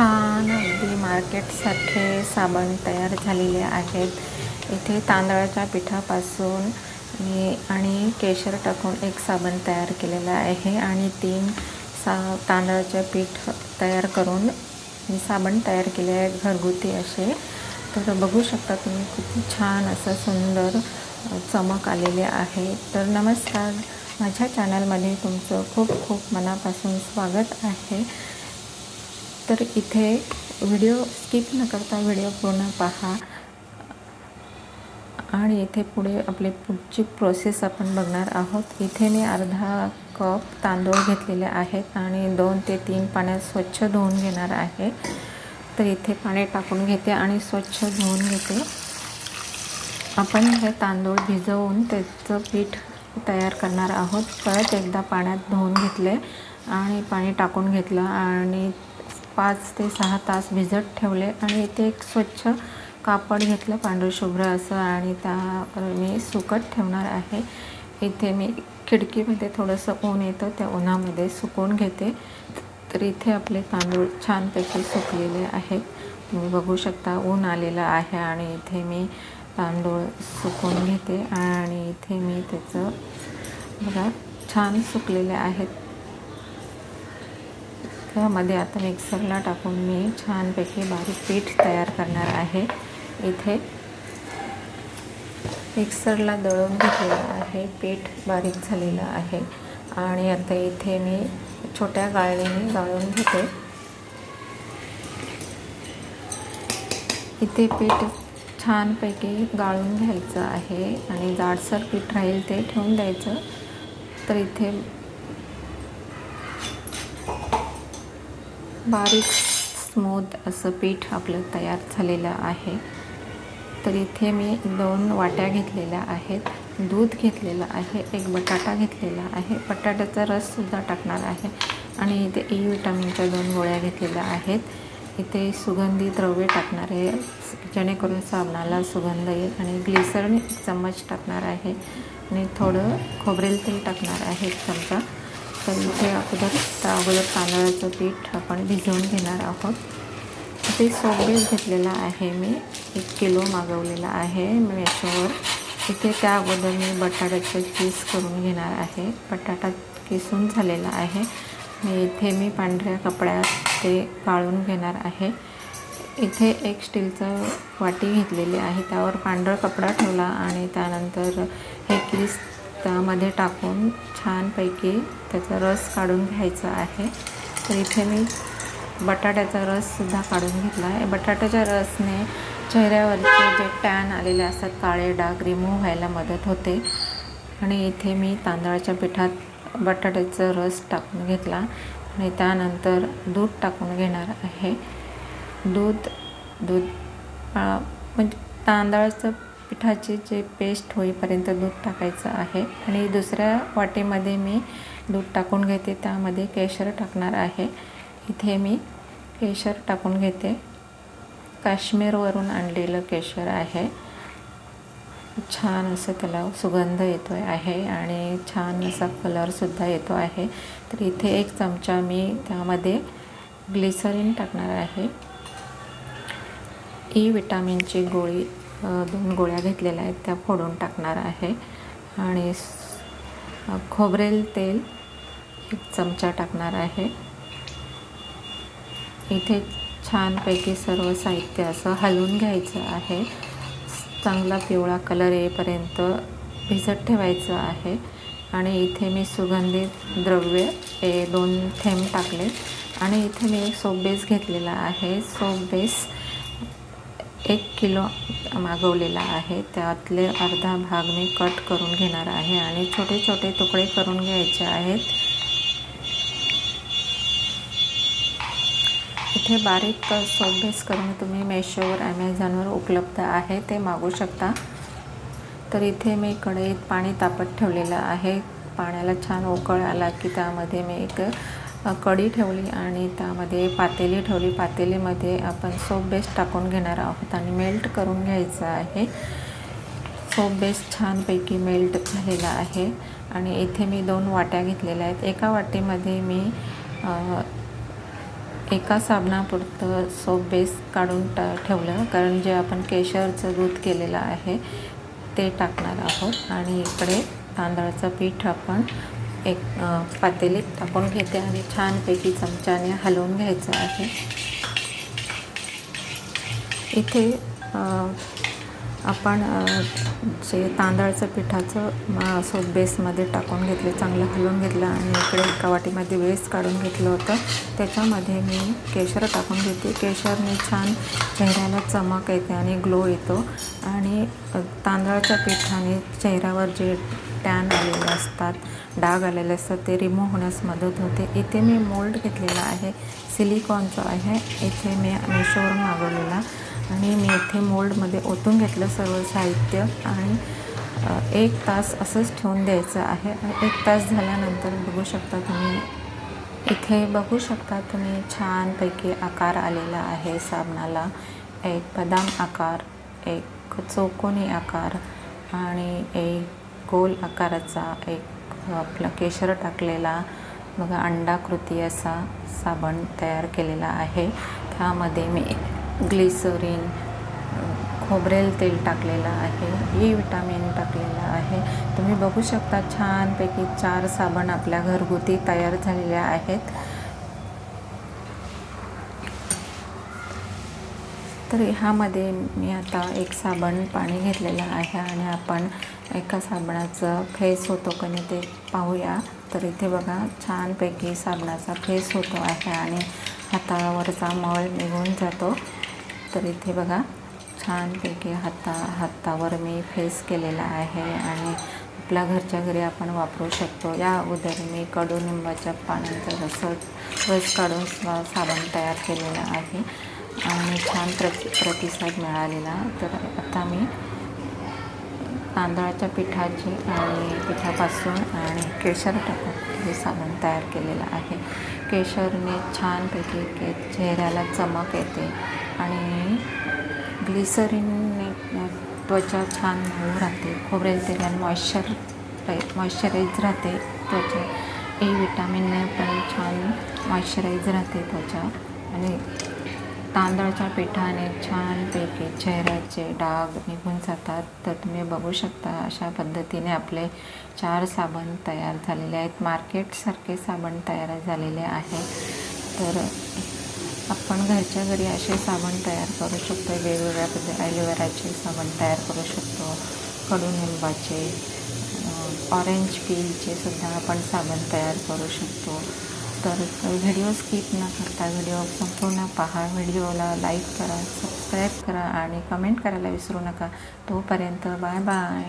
छान अगदी मार्केटसारखे साबण तयार झालेले आहेत. इथे तांदळाच्या पिठापासून आणि केशर टाकून एक साबण तयार केलेला आहे आणि 3 तांदळाचे पीठ तयार करून साबण तयार केले आहे घरगुती असे. तर बघू शकता तुम्ही किती छान असं सुंदर चमक आलेले आहे. तर नमस्कार, माझ्या चॅनलमध्ये तुमचं खूप खूप मनापासून स्वागत आहे. तर इथे व्हिडिओ स्किप न करता व्हिडिओ पूर्ण पहा आणि इथे पुढे आपली पुढची प्रोसेस आपण बघणार आहोत. इथे मी अर्धा कप तांदूळ घेतलेले आहेत आणि 2 ते 3 पाण्यात स्वच्छ धुवून घेणार आहे. तर इथे पाणी टाकून घेते आणि स्वच्छ धुवून घेते. आपण हे तांदूळ भिजवून त्याचं पीठ तयार करणार आहोत. परत एकदा पाण्यात धुवून घेतले आणि पाणी टाकून घेतलं आणि 5 ते 6 तास भिजत ठेवले आणि इथे एक स्वच्छ कापड घेतलं पांढरशुभ्र असं आणि त्यावर मी सुकत ठेवणार आहे. इथे मी खिडकीमध्ये थोडंसं ऊन येतं, त्या उन्हामध्ये सुकवून घेते. तर इथे आपले तांदूळ छानपैकी सुकलेले आहेत. तुम्ही बघू शकता ऊन आलेलं आहे आणि इथे मी तांदूळ सुकवून घेते आणि इथे मी त्याचं बघा छान सुकलेले आहेत. त्यामध्ये आता मिक्सरला टाकून मी छानपैकी बारीक पीठ तयार करणार आहे. इथे मिक्सरला दळून घेतलेलं आहे, पीठ बारीक झालेलं आहे आणि आता इथे मी छोट्या गाळणीने गाळून घेते. इथे पीठ छानपैकी गाळून घ्यायचं आहे आणि जाडसर पीठ राहील ते ठेवून द्यायचं. तर इथे बारीक स्मूथ असं पीठ आपलं तयार झालेलं आहे. तर इथे मी 2 वाट्या घेतलेल्या आहेत, दूध घेतलेलं आहे, एक बटाटा घेतलेला आहे, बटाट्याचा रससुद्धा टाकणार आहे आणि इथे ई विटामिनच्या 2 गोळ्या घेतलेल्या आहेत. इथे सुगंधी द्रव्य टाकणार आहे जेणेकरून साबणाला सुगंध येईल आणि ग्लिसरीन 1 चम्मच टाकणार आहे आणि थोडं खोबरेल तेल टाकणार आहे 1 चमचा. तर इथे अगोदर तांदळाचं पीठ आपण भिजवून घेणार आहोत. इथे सोप बेस घेतलेला आहे, मी 1 किलो मागवलेला आहे मेशोवर. इथे त्या अगोदर मी बटाट्याचं किस करून घेणार आहे. बटाटा किसून झालेला आहे. इथे मी पांढऱ्या कपड्यात ते गाळून घेणार आहे. इथे एक स्टीलचं वाटी घेतलेली आहे, त्यावर पांढरा कपडा ठेवला आणि त्यानंतर हे किस त्यामध्ये टाकून छानपैकी त्याचा रस काढून घ्यायचा आहे. तर इथे मी बटाट्याचा रससुद्धा काढून घेतला आहे. बटाट्याच्या रसने चेहऱ्यावरचे जे टॅन आलेले असतात, काळे डाग रिमूव्ह व्हायला मदत होते. आणि इथे मी तांदळाच्या पिठात बटाट्याचा रस टाकून घेतला आणि त्यानंतर दूध टाकून घेणार आहे. दूध म्हणजे तांदळाचं पिठाची जे पेस्ट होईपर्यंत दूध टाकायचं आहे आणि दुसऱ्या वाटीमध्ये मी दूध टाकून घेते, त्यामध्ये केशर टाकणार आहे. इथे मी केशर टाकून घेते, काश्मीरवरून आणलेलं केशर आहे. छान असं त्याला सुगंध येतो आहे आणि छान असा कलरसुद्धा येतो आहे. तर इथे 1 चमचा मी त्यामध्ये ग्लिसरीन टाकणार आहे. ई विटामिनची गोळी 2 गोळ्या घेतलेल्या आहेत, त्या फोडून टाकणार आहे आणि खोबरेल तेल 1 चमचा टाकणार आहे. इथे छानपैकी सर्व साहित्य असं हलवून घ्यायचं आहे. चांगला पिवळा कलर येईपर्यंत भिजत ठेवायचं आहे आणि इथे मी सुगंधित द्रव्य 2 थेंब टाकले आणि इथे मी एक सोप बेस घेतलेला आहे. सोप बेस 1 किलो मागवलेला आहे, त्यातले अर्धा भाग मी कट करून घेणार आहे आणि छोटे छोटे तुकडे करून घ्यायचे आहेत. इथे बारीक सोप बेस करून तुम्ही मेशोवर ॲमेझॉनवर उपलब्ध आहे, ते मागू शकता. तर इथे मी कढईत पाणी तापत ठेवलेलं आहे. पाण्याला छान उकळ आला की त्यामध्ये मी एक कढई ठेवली आणि त्यामध्ये पातेली ठेवली. पातेलीमध्ये आपण सोप बेस टाकून घेणार आहोत आणि मेल्ट करून घ्यायचं आहे. सोप बेस छानपैकी मेल्ट झालेला आहे आणि इथे मी 2 वाट्या घेतलेल्या आहेत. एका वाटीमध्ये मी एका साबणापुरतं सोप बेस काढून ठेवलं, कारण जे आपण केशरचं दूध केलेलं आहे ते टाकणार आहोत. आणि इकडे तांदळाचं पीठ आपण एक पातेलीत टाकून घेते आणि छानपैकी चमच्याने हलवून घ्यायचं आहे. इथे आपण जे तांदळाचं पिठाचं सोप बेसमध्ये टाकून घेतले, चांगलं हलवून घेतलं आणि इकडे एका वाटीमध्ये बेस काढून घेतलं होतं. त्याच्यामध्ये मी केशर टाकून घेते. केशरने छान चेहऱ्याला चमक येते आणि ग्लो येतो आणि तांदळाच्या पिठाने चेहऱ्यावर जे टॅन आलेले असतात, डाग आलेले असतात, ते रिमूव्ह होण्यास मदत होते. इथे मी मोल्ड घेतलेला आहे, सिलिकॉनचा आहे. इथे मी मेशोवरून मागवलेला आणि मी इथे मोल्डमध्ये ओतून घेतलं सर्व साहित्य आणि 1 तास असंच ठेवून द्यायचं आहे. 1 तास झाल्यानंतर बघू शकता तुम्ही, इथे बघू शकता तुम्ही छानपैकी आकार आलेला आहे साबणाला. एक बदाम आकार, एक चौकोनी आकार आणि एक गोल आकाराचा एक आपला केशर टाकलेला बघा अंडाकृती असा साबण तयार केलेला आहे. त्यामध्ये मी ग्लिसरीन, खोबरेल तेल टाकलेलं आहे, ई विटामिन टाकलेलं आहे. तुम्ही बघू शकता छानपैकी 4 साबण आपल्या घरगुती तयार झालेल्या आहेत. तर ह्यामध्ये मी आता एक साबण पाणी घेतलेलं आहे आणि आपण एका साबणाचं फेस होतो का नाही ते पाहूया. तर इथे बघा छानपैकी साबणाचा फेस होतो आहे आणि हातावरचा मळ निघून जातो. तर इथे बघा छानपैकी हातावर मी फेस केलेला आहे आणि आपल्या घरच्या घरी आपण वापरू शकतो. या अगोदर मी कडुनिंबाच्या पानांचा रस काढून साबण तयार केलेला आहे आणि छान प्रतिसाद मिळालेला. तर आता मी तांदळाच्या पिठापासून आणि केशर टाकून हे साबण तयार केलेलं आहे. केशरने छानपैकी चेहऱ्याला चमक येते आणि ग्लिसरीनने त्वचा छान मऊ राहते. खोबरेल तेलाने मॉइश्चराईज राहते त्वचा. ई विटामिनने पण छान मॉइश्चराईज राहते त्वचा आणि तांदळाच्या पिठाने छानपैकी चेहऱ्याचे डाग निघून जातात. तर तुम्ही बघू शकता अशा पद्धतीने आपले 4 साबण तयार झालेले आहेत. मार्केटसारखे साबण तयार झालेले आहेत. तर आपण घरच्या घरी असे साबण तयार करू शकतो. वेगवेगळ्या पद्धती ॲलोवेराचे साबण तयार करू शकतो, कडुनिंबाचे, ऑरेंज पीलचे सुद्धा आपण साबण तयार करू शकतो. तर व्हिडिओ स्किप न करता व्हिडिओ संपूर्ण पहा. व्हिडिओला लाईक करा, सबस्क्राईब करा आणि कमेंट करायला विसरू नका. तोपर्यंत बाय बाय.